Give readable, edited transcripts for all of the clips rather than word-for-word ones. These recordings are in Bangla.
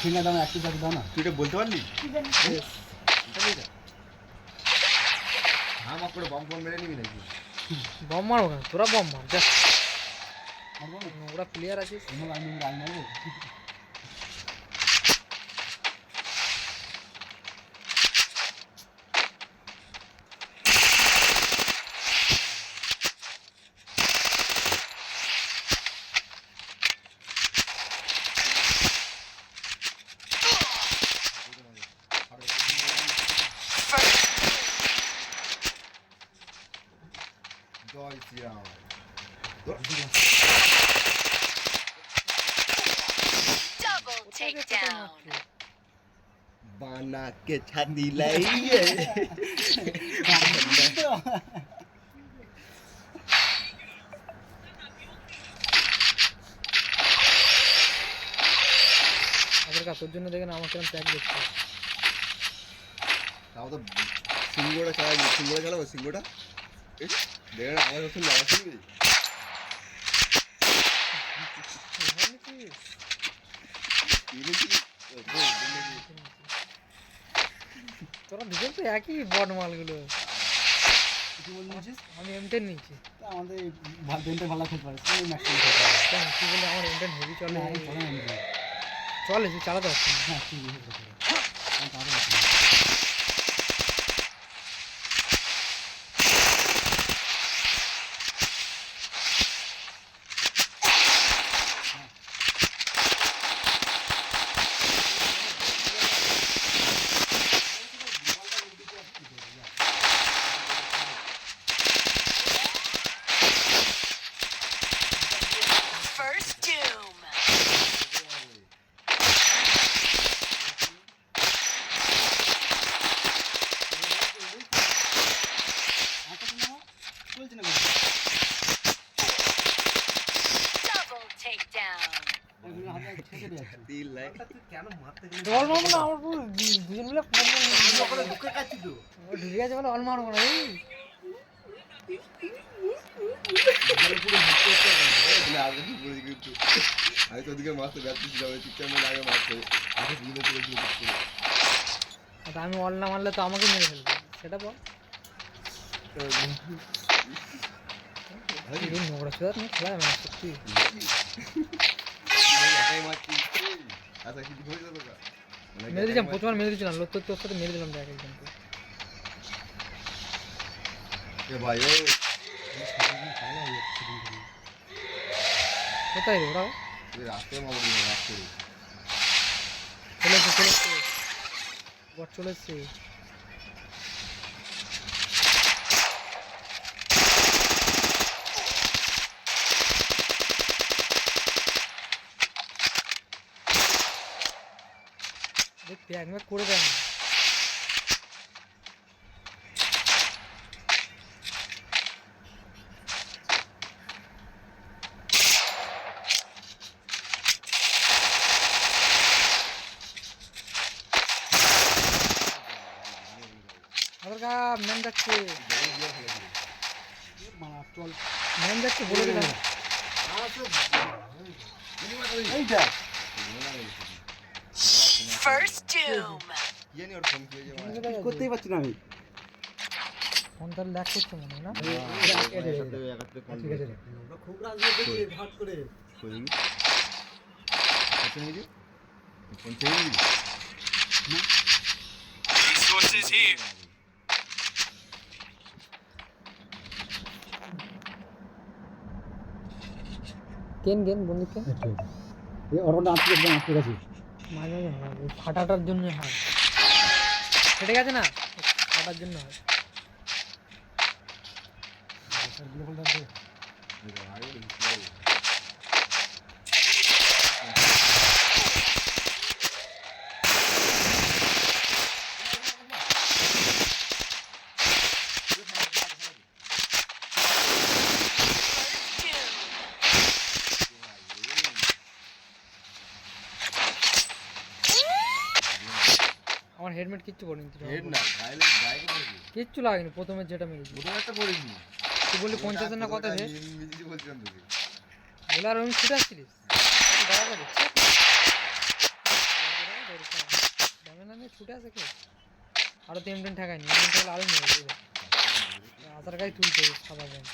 ফিঙ্গার দাও একটু দাও না। তুই এটা বলতে পারলি? হাম করে বম বম মেরে নিবি নাকি? বম মারবো না, তোরা বম মার যা। ওরা প্লেয়ার আছে। মারবো জয় শ্রীরাম। Double takedown. বানা কে ছাদি লাইয়ে তোর জন্য দেখেন আমার কেমন প্যাক দেখছে। তাও তো সিংহটা চালাবি, সিংহটা চালাবো, সিংহটা দেখে না আমার রসুন লাগা শুনবি। তোরা দুজন তো একই বট মালগুলো। আমি M10 নিয়েছি। আমাদের বেনটা ভালো খেলতে পারে, কি বলে আমার M10 হেভি চলে। চলে যে চালাতে পারছি না। হ্যাঁ ঠিক আছে। First doom. Double takedown. All মারবো না, আমার পুরো দুজন মিলে ঢুকে গেছে বলে অল মারবো না। আমি তো ওদিকে মারতে ব্যর্থ ছিলাম, ঠিকঠাক মনে আগে মারতে আমি অল না মারলে তো আমাকে মেরে ফেলবে, সেটা বল। নোংরা চোদার নিয়ে খেলা যাবে না সত্যি। মেরে দিলাম, প্রচুর মেরে দিয়েছিলাম, লোক তোর সাথে মেরে দিলাম দেখ একজনকে। ভাই কোথায় রে ওরা? রাস্তায় মারবো, রাস্তায় চলেছে বট চলেছে। প্যাক ম্যাক করে দেয় না। ম্যান যাচ্ছে, ম্যান যাচ্ছে বলে দিলাম। First doom. করতেই পারছি না আমি। ফোনটা ল্যাগ করছে মনে হয় না? ঠিক আছে খুব রাজনীতি হট করে Resources here. গেন বন্ধুকে ঠিক আছে মাঝে মাঝে হয়, ওই ফাটাটার জন্য হয়। ফেটে গেছে না, ফাটার জন্য হয়। আমার হেলমেট কিচ্ছু পড়েনি, কিচ্ছু লাগেনি। প্রথমে যেটা মেরেছি তুই বললি 50 না কত রে বলে, আর আমি ছুটে আসছিলিস। ফুটে আছে কে আরো তিন ঠেকায়নি তিন ঠেকালে আরো নিয়ে যাবে আধার গায়ে তুলতে সাদা ব্যাংক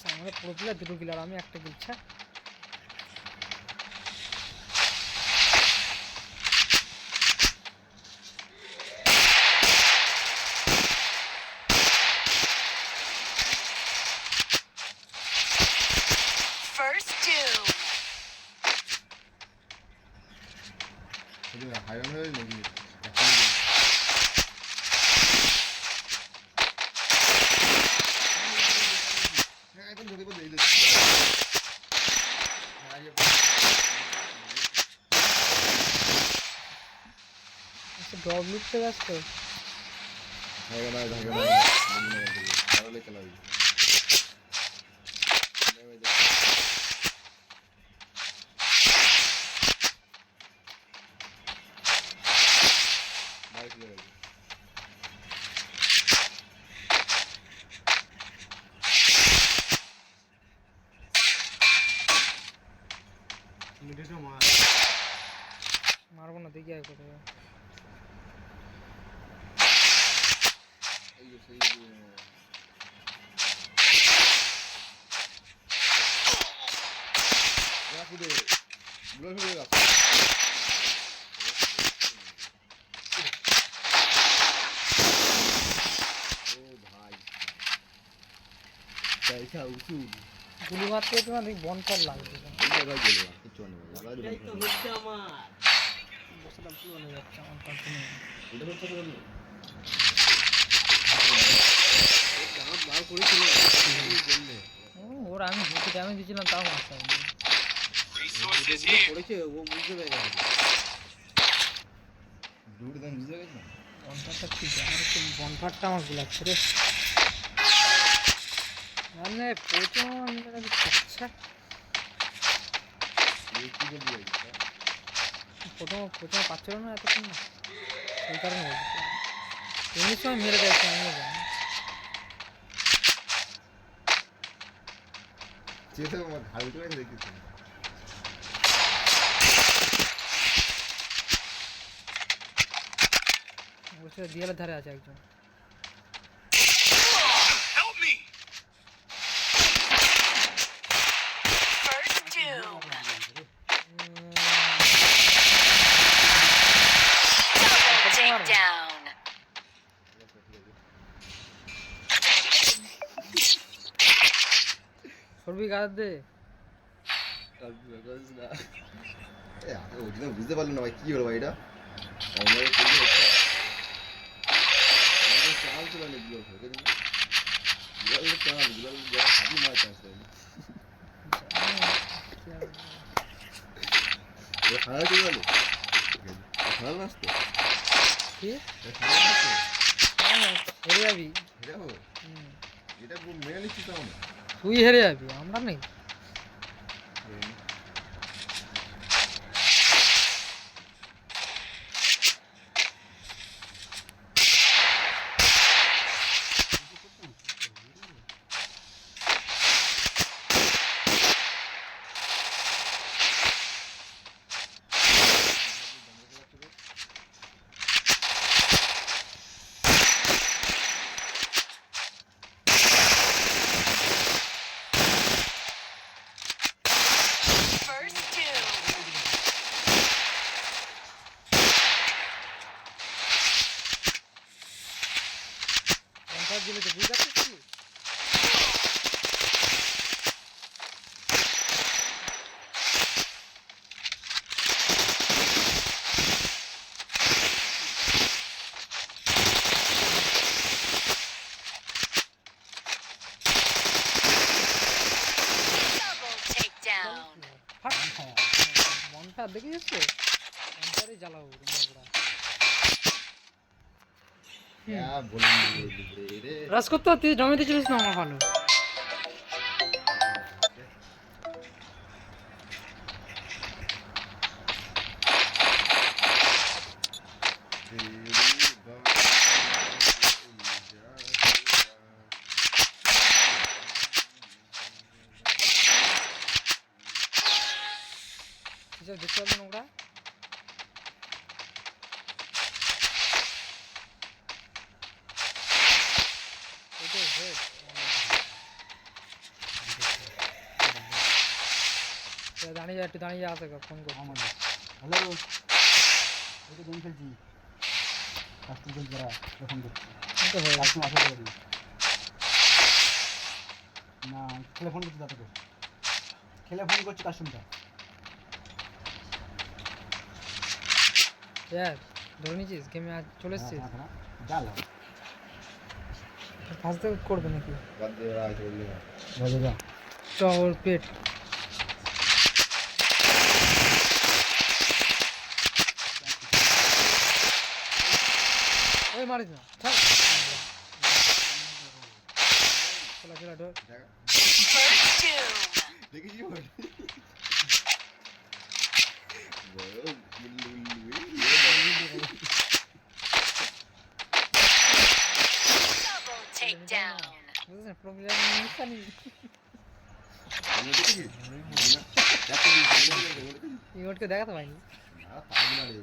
আমাদের পুরো প্লেয়ার দুটো কিলার আমি একটা কিলছা First doom. হাইরান হয়ে নাকি একদম ঢুকে পড়ে এই ড্রপ লুটতে ব্যস্ত হাইরান হাইরান তাহলে খেলা হবে মিডিটো মার মারবো না দেখি আয় কোথায় এই যে সেই রাখুদে গুলো ফেলে রাখ ও ভাই পয়সা উসুল গুলি মারতে তোমার বনফল লাগবে ভাই গেল কিছু না এই তো হচ্ছে আমার বসলাম পুরো যাচ্ছে আমার কন্টিনিউ এটা হচ্ছে তো দাঁত বার করেছিল জন্য ওর আমি হেঁটে ড্যামেজ দিয়েছিলাম তাও মারতে পারিনি Resources here. করেছে ও বুঝতে পেরে গেছে দুটো দাম বুঝতে গেছে বনফারটা ঠিক আমার একটু বনফারটা আমার গুলাচ্ছে রে মানে প্রথম আচ্ছা এই কি বলবি এটা প্রথমে পাচ্ছিল না এতক্ষণ না সেই কারণে বলছি এমনি সময় মেরে দেয়ছে আমিও জানি চেতে আমার ঘাড় উঠে গেছে দেখতেছি বসে দিয়ালের ধারে আছে একজন Help me. First doom. Double takedown. সরবি গাছ দে বুঝতে পারলাম না ভাই কি হলো ভাই এটা চাল ছিল না চাল হাতি মারতে আসতে খারাপ চলে গেল খারাপ আসতো কি খারাপ আসতো হেরে যাবি দেখো এটা মেনে নিচ্ছি তো আমরা তুই হেরে যাবি আমরা নেই First doom. বনফার দিলে তো বুঝতে পারছিস Double takedown. বনফার দেখেছিস তো বনফারই জ্বালাবো তোমরা বলুন রে রাস করতে তুই জমিতে ছিলিস না আমার ভালো কিসব দেখতে পাবেন ওরা দাঁড়িয়ে যা একটু দাঁড়িয়ে যা আসে ফোন কর হ্যালো এই তো গেম খেলছি কাস্টম খেলছি যারা ফোন করছি তো হয়ে কাস্টম আসা করি না খেলে ফোন করছি দাদাকে খেলে ফোন করছি কাস্টমটা यार ধরে নিছিস গেমে আজ চলে এসছিস জাল ফার্স্ট করবে নাকি বাদ দিয়ে ওরা আছে বললি না। যা চল পেট ওই মারিস না ছাড় চলা চলা ডোর দেখা। First doom. দেখেছি ওর? বড় গুল্লু গুল্লু, Double takedown. বুঝছিস প্রবলেম নিছানি আমি দেখেছি? না, দেখো নি, দেখেছি? ইমোটকে দেখাতে পাইনি না, পারবি না রে।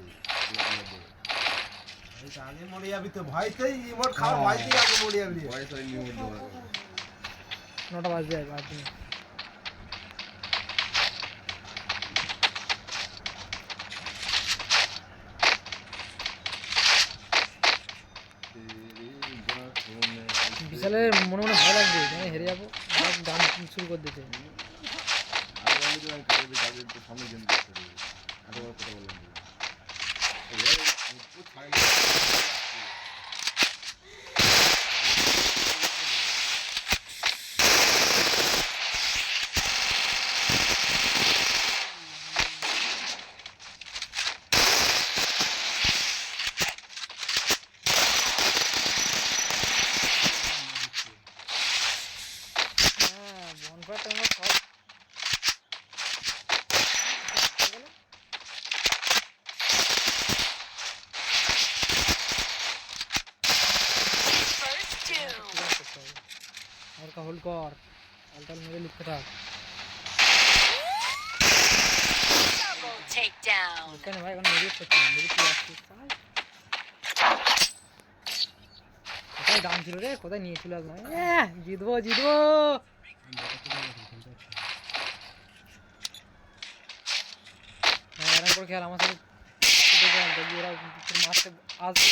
আগে মরে যাবি তো ভয়তেই ইমোট খাওয়া ভয়তেই আগে মরে যাবি বয়স হয়নি ওর দেওয়া। 9টা বাজে যাবে আর দিন বিশালের মনে মনে ভয় লাগবে মানে হেরে যাবো আবার গান শুরু করে দিতে আগে আমি তো কাজের তো সামনে গেম দেখতে দেবো। এত বড় কথা বললাম তো। এবার পুরো ছাই হ্যাঁ বনফায়ারটা আমরা সব First doom. হালকা হোল্ড কর হালকা মেরে লিখতে থাক Double takedown. কেন ভাই এখন মেরে করছি না মেরে কি আসছিস ভাই কোথায় দাম ছিল রে কোথায় নিয়ে চলে আসলাম জিতবো জিতবো হ্যাঁ এরকম করে খেয়াল আমার সাথে ছুটে গেল যদি ওরা তোর মারতে আসবে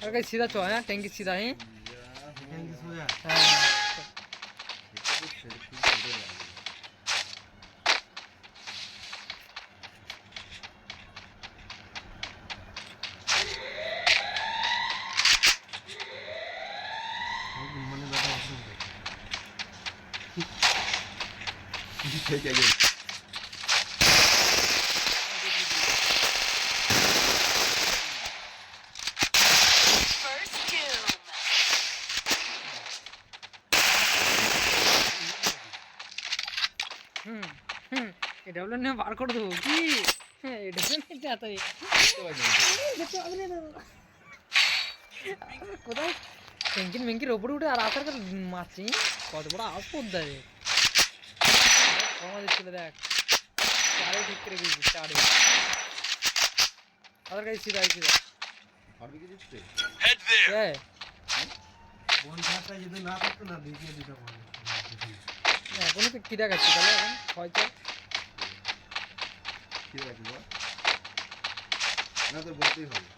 আর কাছে सीधा चो है टैंकी सीधा है हाँ ঠিক আছে First doom. এটা বলে না বার করে দেবো কি হ্যাঁ এটা বলে যাতে কোথায় ট্যাঙ্কির মেঙ্কির ওপরে উঠে আর আসার কাছে মারছি কত বড় আপদ দেয় কমা দিচ্ছিল দেখ চারে ঠিক করে দিয়েছি চারে আধার কাছে সিধা সিধা পারবি কি জিততে? হ্যাঁ বনফায়ারটা যদি না থাকতো না দেখিয়ে দিতে পারে এখনই তো কি দেখাচ্ছি তাহলে এখন হয়তো কি রাখবি বল? না তোর বলতেই হবে।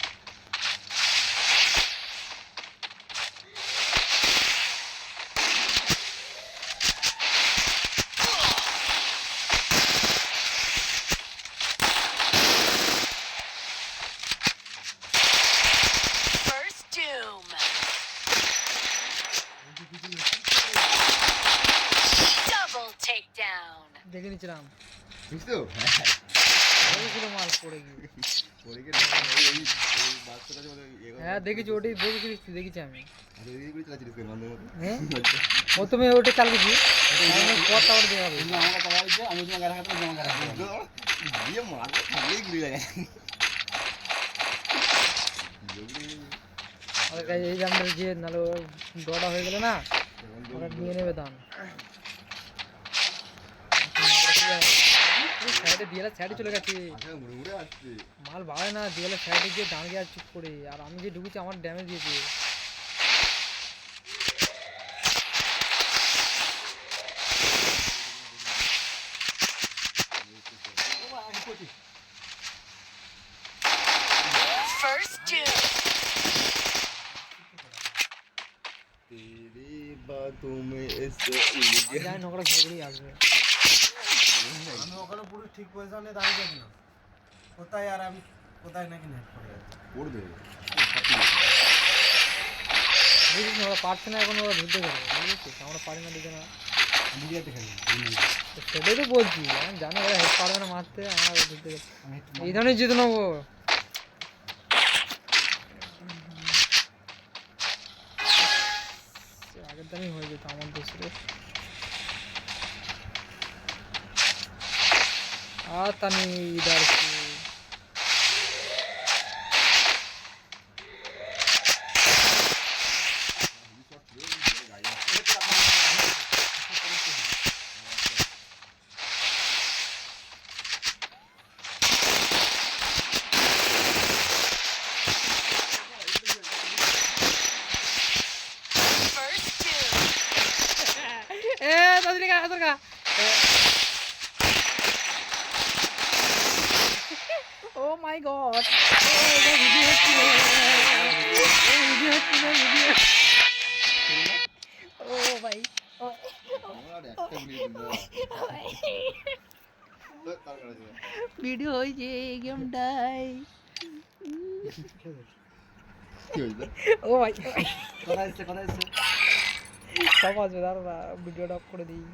First doom. Double takedown. দেখে নিচ্ছিলাম বুঝছো? ছিল মাল পড়ে গিয়ে পরে গিয়ে এই বাচ্চাটা যে হ্যাঁ দেখেছি ওটাই দেখেছিলিস তুই দেখেছি আমি এই করে চালাচ্ছিলিস কেন বান্ধব মতো? হ্যাঁ ও তুমি ওটা চালিয়েছি পর টাওয়ার দেওয়া হবে কিন্তু আমার কথা বলছে আমি তোমার গাড়ি হাতে তোমার গাড়ি হাতে দিয়ে মারতে থাকলেই ঘুরে যায়। জলদি আর গাইস এই যে আমরা যে নালে ডটা হয়ে গেল না ওরা নিয়ে নেবে দান সাইডে দিয়ালে সাইডে চলে গেছে আচ্ছা ঘুরে ঘুরে আসছে মাল বাড়ে না দিয়ালে সাইডে গিয়ে দাঁড়িয়ে আর চুপ করে আর আমি যে ঢুকেছি আমার ড্যামেজ দিয়েছে First doom. तेरी बातों में ऐसे জানি না ওরা ঝগড়েই আসবে আমি ওখানে পুরো ঠিক পজিশনে দাঁড়িয়ে ছিলাম কোথায় আর আমি কোথায় নাকি নেট পড়ে যাচ্ছে পড়বে বুঝিস না ওরা পারছে না এখন ওরা ধরতে গেলে বুঝেছিস আমরা পারি না দিকে না মিডিয়াতে খেলি তো সেটাই তো বলছি আমি জানি ওরা হেল্প পারবে না মারতে আমরা ওরা ধরতে গেছি আমি এই ধরনের জিতে নেবো আগের দামই হয়ে যেত আমার দেশে आता नहीं इधर से First doom. तजरी का असर का Oh my god! video Oh my! আমার একটা গুলি দিল তার কাছে Video হয়েছে গেম ডাই কি হইছে Oh my! কথা এসছে সব আসবে দাঁড়া ভিডিওটা অফ করে দিই